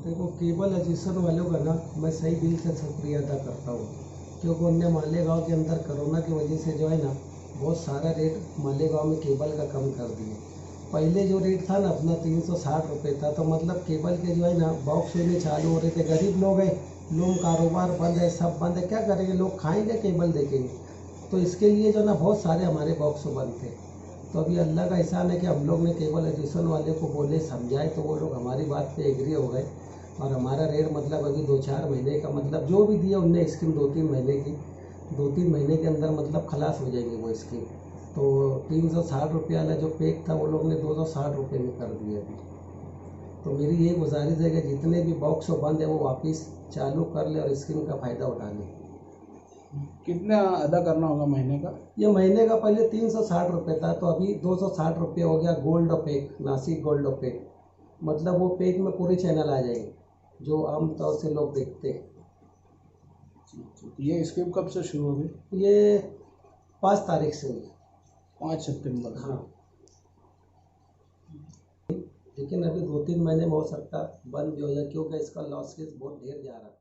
देखो, केबल एजेंसन वालों का ना मैं सही दिल से शुक्रिया अदा करता हूँ, क्योंकि उनने मालेगांव के अंदर कोरोना की वजह से जो है ना बहुत सारा रेट मालेगांव में केबल का कम कर दिए। पहले जो रेट था ना अपना 360 रुपये था, तो मतलब केबल के जो है ना बॉक्स होने चालू हो रहे थे। गरीब लोग हैं, लोग कारोबार बंद है, सब बंद है, क्या करेंगे लोग, खाएंगे केबल देखेंगे। तो इसके लिए जो ना बहुत सारे हमारे बॉक्स बंद थे। तो अभी अल्लाह का एहसान है कि हम लोग ने केबल एडिशन वाले को बोले, समझाए, तो वो लोग हमारी बात पे एग्री हो गए और हमारा रेट मतलब अभी 2-4 महीने का मतलब जो भी दिया उनने स्कीम 2-3 महीने की, 2-3 महीने के अंदर मतलब खलास हो जाएगी वो स्कीम। तो 360 रुपये वाला जो पैक था वो लोग ने 260 रुपये में कर दिया अभी। तो मेरी ये गुजारिश है कि जितने भी बॉक्स बंद है वो वापस चालू कर ले और स्कीम का फ़ायदा उठा लें। कितना अदा करना होगा महीने का? ये महीने का पहले 360 रुपये था, तो अभी 260 रुपये हो गया। Gold pack, Nashik gold pack, मतलब वो पैक में पूरे चैनल आ जाएंगे जो आमतौर से लोग देखते हैं। ये स्कीम कब से शुरू होगी? ये 5 तारीख से हुई। 5 सितंबर। हाँ, लेकिन अभी 2-3 महीने में हो सकता बंद भी हो जाए, क्योंकि इसका लॉस बहुत ढेर जा रहा है।